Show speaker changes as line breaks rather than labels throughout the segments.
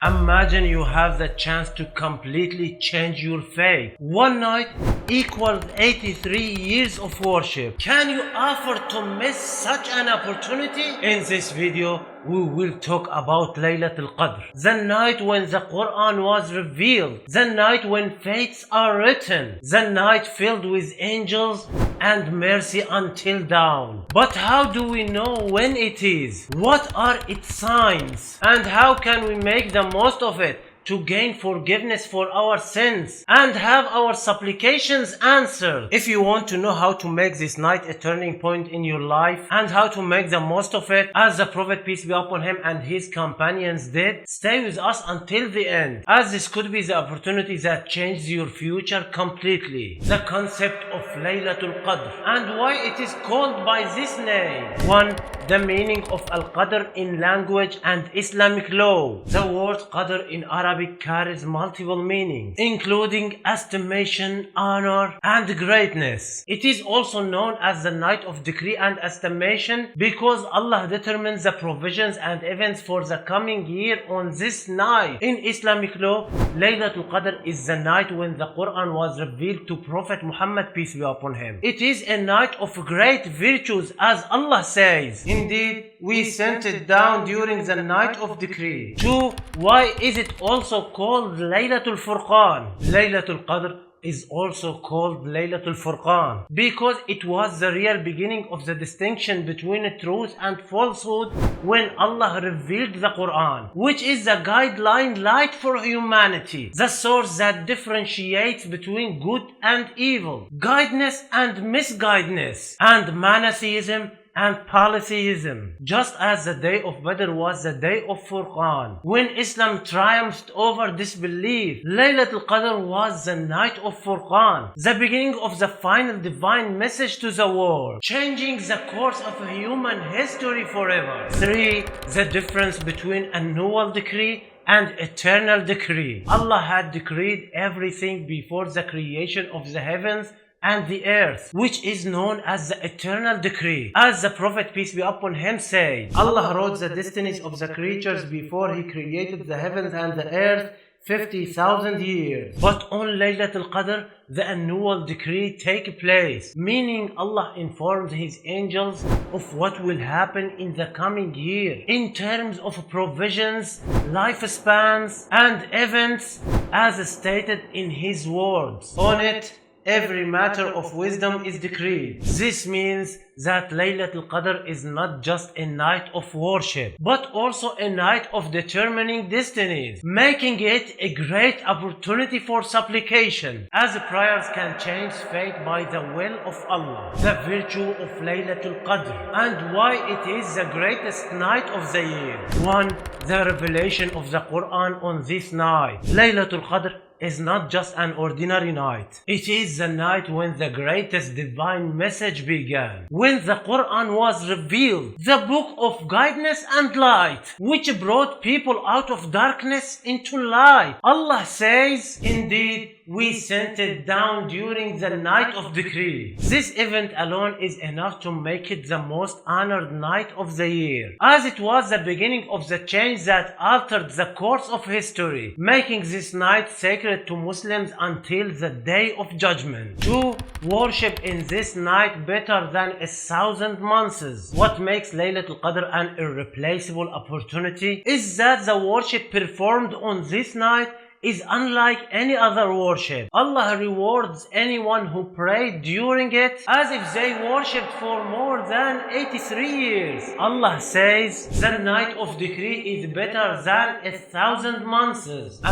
Imagine you have the chance to completely change your fate. One night equals 83 years of worship. Can you afford to miss such an opportunity? In this video, we will talk about Laylat al-Qadr, the night when the Quran was revealed, the night when fates are written, the night filled with angels and mercy until dawn. But how do we know when it is? What are its signs? And how can we make the most of it to gain forgiveness for our sins and have our supplications answered? If you want to know how to make this night a turning point in your life and how to make the most of it as the Prophet, peace be upon him, and his companions did, stay with us until the end, as this could be the opportunity that changes your future completely. The concept of Laylat al-Qadr and why it is called by this name. 1. The meaning of Al-Qadr in language and Islamic law. The word Qadr in Arabic carries multiple meanings, including estimation, honor, and greatness. It is also known as the night of decree and estimation because Allah determines the provisions and events for the coming year on this night. In Islamic law, Laylat al-Qadr is the night when the Quran was revealed to Prophet Muhammad, peace be upon him. It is a night of great virtues, as Allah says, "Indeed, we sent it down during the night of decree." 2. Why is it also called Laylat al-Furqan? Laylat al-Qadr is also called Laylat al-Furqan because it was the real beginning of the distinction between truth and falsehood when Allah revealed the Quran, which is the guideline light for humanity, the source that differentiates between good and evil, guidance and misguidance, and monotheism and polytheism. Just as the day of Badr was the day of Furqan, when Islam triumphed over disbelief, Laylat al-Qadr was the night of Furqan, the beginning of the final divine message to the world, changing the course of human history forever. 3. The difference between annual decree and eternal decree. Allah had decreed everything before the creation of the heavens and the earth, which is known as the eternal decree. As the Prophet, peace be upon him, said, Allah wrote the destinies of the creatures before he created the heavens and the earth 50,000 years. But on Laylat al-Qadr, the annual decree take place, meaning Allah informs his angels of what will happen in the coming year in terms of provisions, lifespans, and events as stated in his words. On it, every matter of wisdom is decreed. This means that Laylat al-Qadr is not just a night of worship, but also a night of determining destinies, making it a great opportunity for supplication, as prayers can change fate by the will of Allah. The virtue of Laylat al-Qadr and why it is the greatest night of the year. 1. The revelation of the Quran on this night. Laylat al-Qadr is not just an ordinary night. It is the night when the greatest divine message began, when the Quran was revealed, the book of guidance and light, which brought people out of darkness into light. Allah says, "Indeed, we sent it down during the night of decree." This event alone is enough to make it the most honored night of the year, as it was the beginning of the change that altered the course of history, making this night sacred to Muslims until the day of judgment. 2. Worship in this night better than 1,000 months. What makes Laylat al-Qadr an irreplaceable opportunity is that the worship performed on this night is unlike any other worship. Allah rewards anyone who prayed during it as if they worshipped for more than 83 years. Allah says, "The night of decree is better than 1,000 months."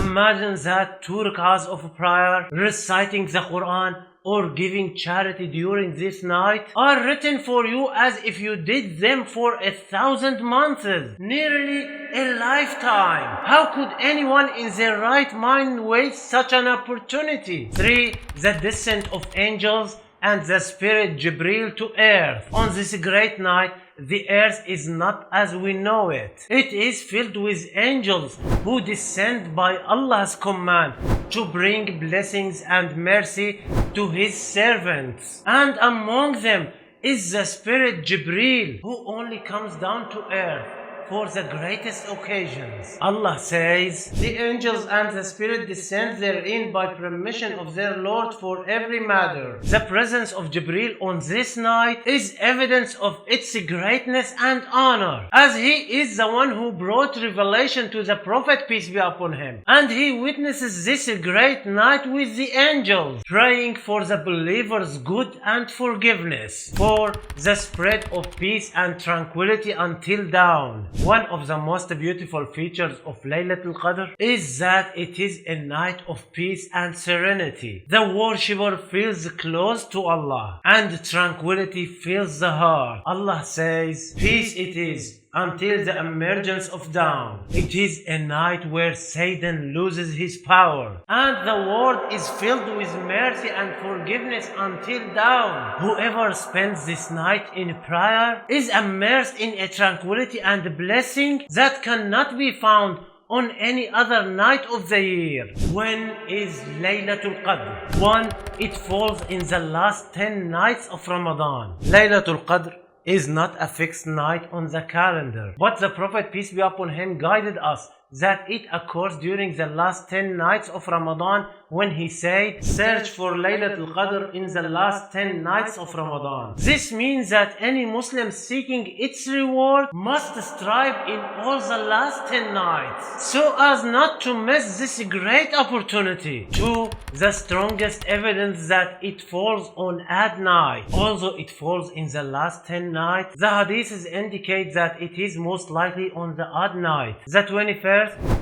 Imagine that 2 rak'ahs of prayer, reciting the Quran, or giving charity during this night are written for you as if you did them for 1,000 months, nearly a lifetime. How could anyone in their right mind waste such an opportunity? 3. The descent of angels and the spirit Jibril to earth. On this great night, the earth is not as we know it. It is filled with angels who descend by Allah's command to bring blessings and mercy to his servants. And among them is the spirit Jibril, who only comes down to earth for the greatest occasions. Allah says, the angels and the Spirit descend therein by permission of their Lord for every matter. The presence of Jibreel on this night is evidence of its greatness and honor, as he is the one who brought revelation to the Prophet, peace be upon him, and he witnesses this great night with the angels, praying for the believers' good and forgiveness, for the spread of peace and tranquility until dawn. One of the most beautiful features of Laylat al-Qadr is that it is a night of peace and serenity. The worshipper feels close to Allah, and tranquility fills the heart. Allah says, peace it is until the emergence of dawn. It is a night where Satan loses his power, and the world is filled with mercy and forgiveness until dawn. Whoever spends this night in prayer is immersed in a tranquility and blessing that cannot be found on any other night of the year. When is Laylat al-Qadr? 1. It falls in the last 10 nights of Ramadan. Laylat al-Qadr is not a fixed night on the calendar, but the Prophet, peace be upon him, guided us that it occurs during the last 10 nights of Ramadan when he said, search for Laylat al-Qadr in the last 10 nights of Ramadan. This means that any Muslim seeking its reward must strive in all the last 10 nights so as not to miss this great opportunity. 2. The strongest evidence that it falls on at night. Although it falls in the last 10 nights, the hadiths indicate that it is most likely on the odd night, the 21st,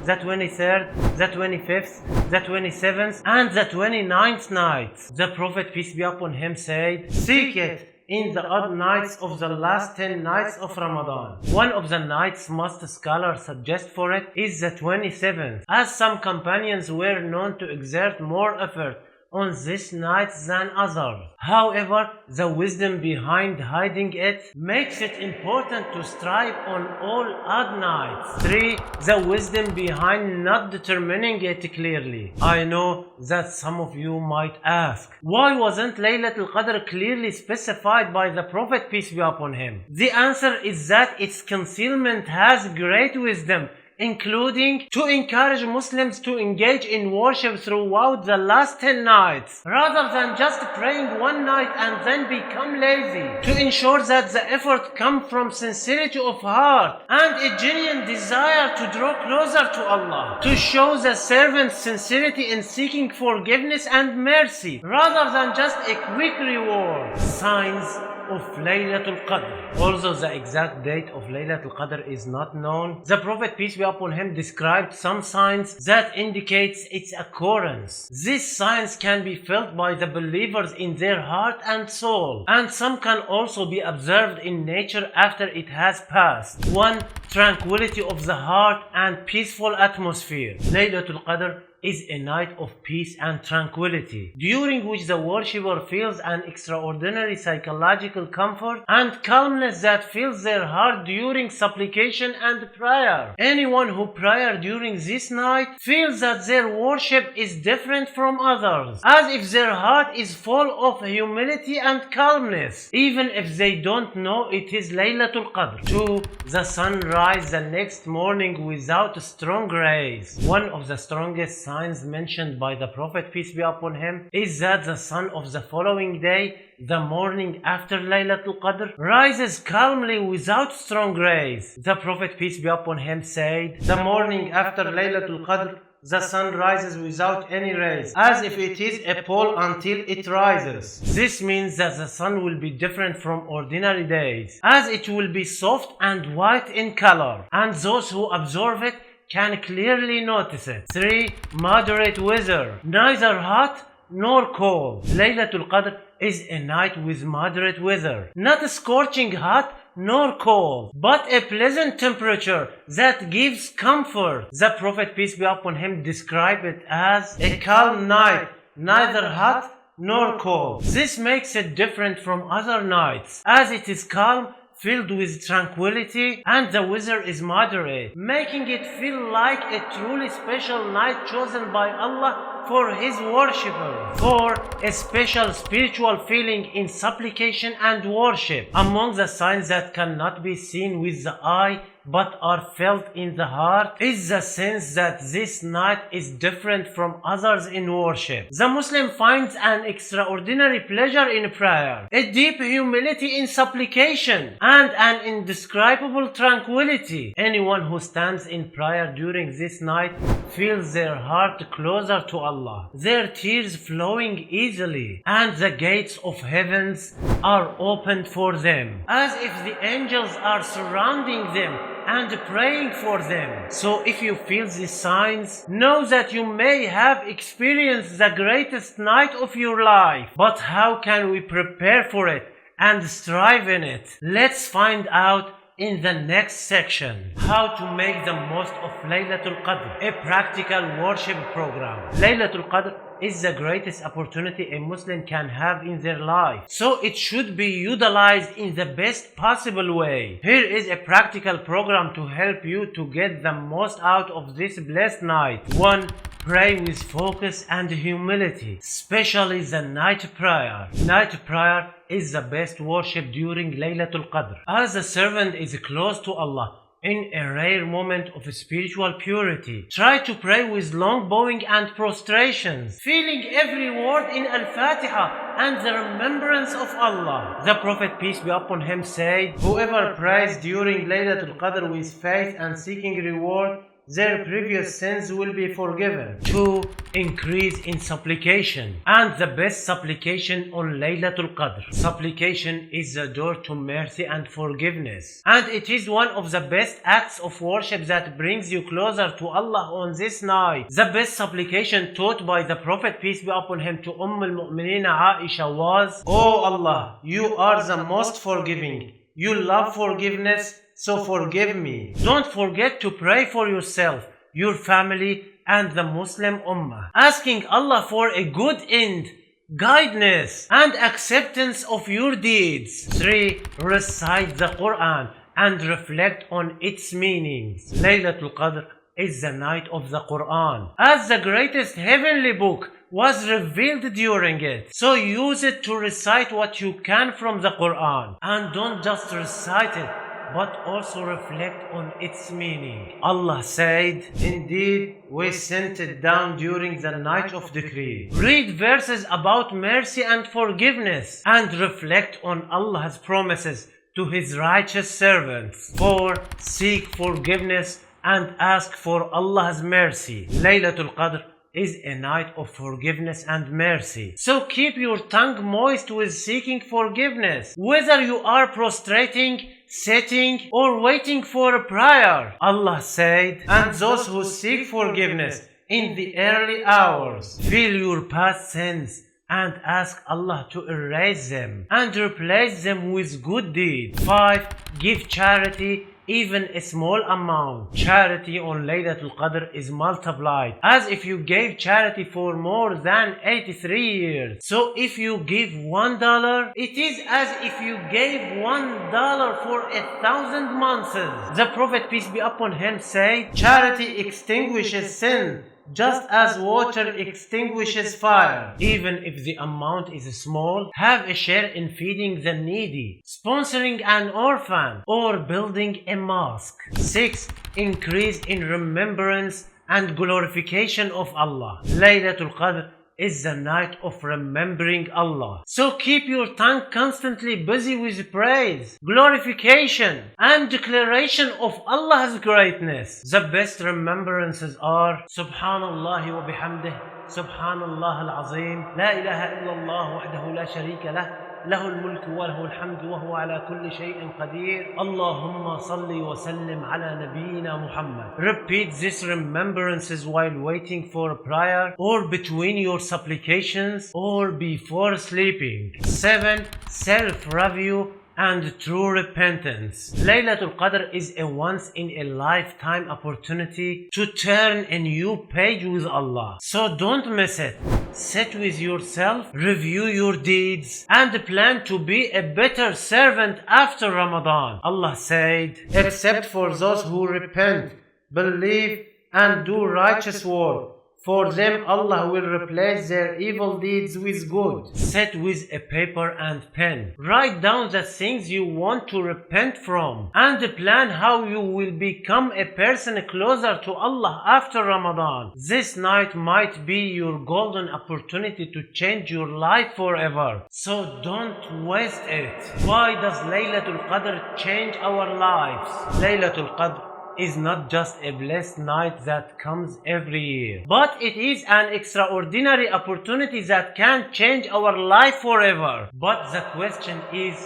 the 23rd, the 25th, the 27th, and the 29th night. The Prophet, peace be upon him, said, seek it in the odd nights of the last 10 nights of Ramadan. One of the nights most scholars suggest for it is the 27th, as some companions were known to exert more effort on this night than others. However, the wisdom behind hiding it makes it important to strive on all odd nights. 3. The wisdom behind not determining it clearly. I know that some of you might ask, why wasn't Laylat al-Qadr clearly specified by the Prophet, peace be upon him? The answer is that its concealment has great wisdom, including to encourage Muslims to engage in worship throughout the last 10 nights, rather than just praying one night and then become lazy, to ensure that the effort comes from sincerity of heart and a genuine desire to draw closer to Allah, to show the servant's sincerity in seeking forgiveness and mercy, rather than just a quick reward. Signs of Laylat al-Qadr. Although the exact date of Laylat al-Qadr is not known, the Prophet, peace be upon him, described some signs that indicates its occurrence. These signs can be felt by the believers in their heart and soul, and some can also be observed in nature after it has passed. 1. Tranquility of the heart and peaceful atmosphere. Laylat al-Qadr is a night of peace and tranquility, during which the worshipper feels an extraordinary psychological comfort and calmness that fills their heart during supplication and prayer. Anyone who prays during this night feels that their worship is different from others, as if their heart is full of humility and calmness, even if they don't know it is Laylat al-Qadr. 2. The sun rises the next morning without strong rays. One of the strongest signs mentioned by the Prophet, peace be upon him, is that the sun of the following day, the morning after Laylat al-Qadr, rises calmly without strong rays. The Prophet, peace be upon him, said, the morning after Laylat al-Qadr, the sun rises without any rays, as if it is a pole until it rises. This means that the sun will be different from ordinary days, as it will be soft and white in color, and those who observe it can clearly notice it. 3. Moderate weather, neither hot nor cold. Laylat al-Qadr is a night with moderate weather, not scorching hot nor cold, but a pleasant temperature that gives comfort. The Prophet, peace be upon him, described it as a calm night, neither hot nor cold. This makes it different from other nights, as it is calm, filled with tranquility, and the weather is moderate, making it feel like a truly special night chosen by Allah for his worshipper. 4. A special spiritual feeling in supplication and worship. Among the signs that cannot be seen with the eye but are felt in the heart is the sense that this night is different from others in worship. The Muslim finds an extraordinary pleasure in prayer, a deep humility in supplication, and an indescribable tranquility. Anyone who stands in prayer during this night feels their heart closer to Allah, their tears flowing easily, and the gates of heavens are opened for them, as if the angels are surrounding them and praying for them. So if you feel these signs, know that you may have experienced the greatest night of your life. But how can we prepare for it and strive in it? Let's find out in the next section. How to make the most of Laylat al-Qadr, a practical worship program. Laylat al-Qadr is the greatest opportunity a Muslim can have in their life, so it should be utilized in the best possible way. Here is a practical program to help you to get the most out of this blessed night. 1. Pray with focus and humility, especially the night prayer. Night prayer is the best worship during Laylat al-Qadr, as the servant is close to Allah in a rare moment of spiritual purity. Try to pray with long bowing and prostrations, feeling every word in Al-Fatiha and the remembrance of Allah. The Prophet, peace be upon him, said, whoever prays during Laylat al-Qadr with faith and seeking reward, their previous sins will be forgiven. 2. Increase in supplication, and the best supplication on Laylat al-Qadr. Supplication is the door to mercy and forgiveness, and it is one of the best acts of worship that brings you closer to Allah on this night. The best supplication taught by the Prophet, peace be upon him, to al-Mu'mineen Aisha was, O Allah, you are the most forgiving. You love forgiveness, so forgive me. Don't forget to pray for yourself, your family, and the Muslim Ummah, asking Allah for a good end, guidance, and acceptance of your deeds. 3. Recite the Quran and reflect on its meanings. Laylat al-Qadr is the night of the Quran, as the greatest heavenly book was revealed during it. So use it to recite what you can from the Quran, and don't just recite it, but also reflect on its meaning. Allah said, indeed, we sent it down during the night of decree. Read verses about mercy and forgiveness, and reflect on Allah's promises to His righteous servants. 4. Seek forgiveness and ask for Allah's mercy. Laylat al-Qadr is a night of forgiveness and mercy. So keep your tongue moist with seeking forgiveness, whether you are prostrating, sitting, or waiting for a prayer. Allah said, and those who seek forgiveness in the early hours, feel your past sins and ask Allah to erase them and replace them with good deeds. 5. Give charity, even a small amount. Charity on Laylat al-Qadr is multiplied, as if you gave charity for more than 83 years. So if you give $1, it is as if you gave $1 for 1,000 months. The Prophet, peace be upon him, said, charity extinguishes sin, just as water extinguishes fire. Even if the amount is small, have a share in feeding the needy, sponsoring an orphan, or building a mosque. 6. Increase in remembrance and glorification of Allah. Laylat al-Qadr is the night of remembering Allah. So keep your tongue constantly busy with praise, glorification, and declaration of Allah's greatness. The best remembrances are Subhanallah wa bihamdih, Subhanallah al-Azim, La ilaha illallah wahdahu la sharika lah, له الملك وله الحمد وهو على كل شيء قدير اللهم صل وسلم على نبينا محمد. Repeat these remembrances while waiting for prayer, or between your supplications, or before sleeping. 7. Self-review and true repentance. Laylat al-Qadr is a once in a lifetime opportunity to turn a new page with Allah. So don't miss it. Sit with yourself, review your deeds, and plan to be a better servant after Ramadan. Allah said, except for those who repent, believe, and do righteous work, For them Allah will replace their evil deeds with good. Sit with a paper and pen. Write down the things you want to repent from and plan how you will become a person closer to Allah after Ramadan. This night might be your golden opportunity to change your life forever. So don't waste it. Why does Laylat al-Qadr change our lives? Laylat al-Qadr is not just a blessed night that comes every year, but it is an extraordinary opportunity that can change our life forever. But the question is,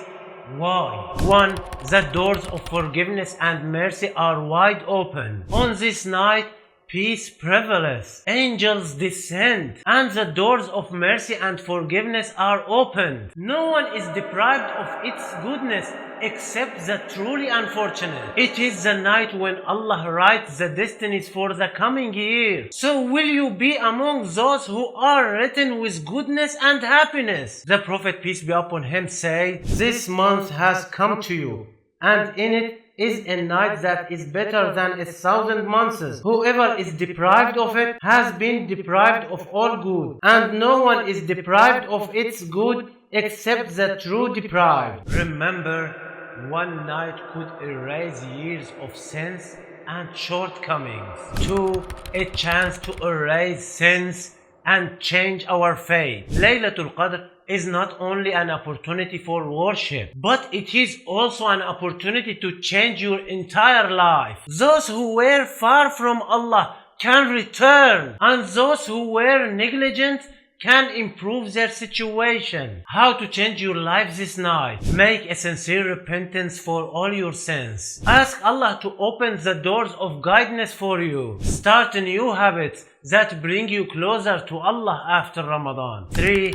why? 1. The doors of forgiveness and mercy are wide open. On this night, peace prevails, angels descend, and the doors of mercy and forgiveness are opened. No one is deprived of its goodness except the truly unfortunate. It is the night when Allah writes the destinies for the coming year. So will you be among those who are written with goodness and happiness? The Prophet, peace be upon him, said, "This month has come to you, and in it is a night that is better than 1,000 months. Whoever is deprived of it has been deprived of all good, and no one is deprived of its good except the true deprived." Remember, one night could erase years of sins and shortcomings. 2. A chance to erase sins and change our fate. Laylat al-Qadr is not only an opportunity for worship, but it is also an opportunity to change your entire life. Those who were far from Allah can return, and those who were negligent can improve their situation. How to change your life this night? Make a sincere repentance for all your sins. Ask Allah to open the doors of guidance for you. Start new habits that bring you closer to Allah after Ramadan. 3.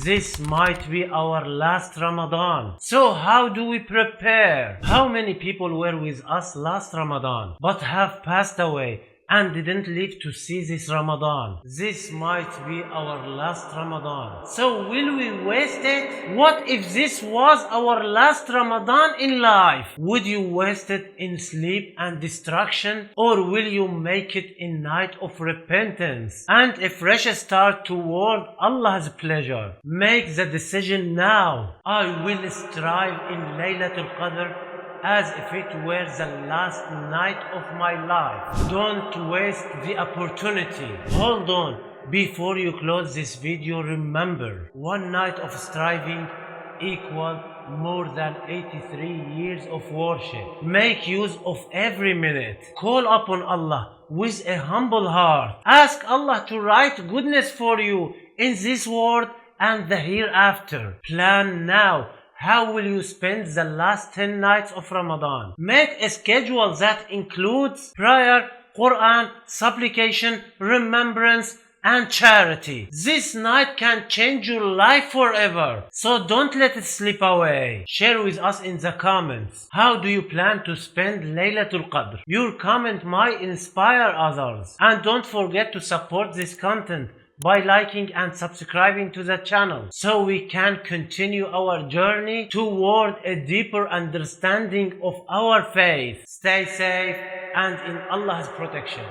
This might be our last Ramadan. So how do we prepare? How many people were with us last Ramadan but have passed away and didn't live to see this Ramadan? This might be our last Ramadan. So will we waste it? What if this was our last Ramadan in life? Would you waste it in sleep and distraction? Or will you make it a night of repentance and a fresh start toward Allah's pleasure? Make the decision now. I will strive in Laylat al-Qadr as if it were the last night of my life. Don't waste the opportunity. Hold on. Before you close this video, remember, one night of striving equals more than 83 years of worship. Make use of every minute. Call upon Allah with a humble heart. Ask Allah to write goodness for you in this world and the hereafter. Plan now. How will you spend the last 10 nights of Ramadan? Make a schedule that includes prayer, Quran, supplication, remembrance, and charity. This night can change your life forever. So don't let it slip away. Share with us in the comments. How do you plan to spend Laylat al-Qadr? Your comment might inspire others. And don't forget to support this content by liking and subscribing to the channel so we can continue our journey toward a deeper understanding of our faith. Stay safe and in Allah's protection.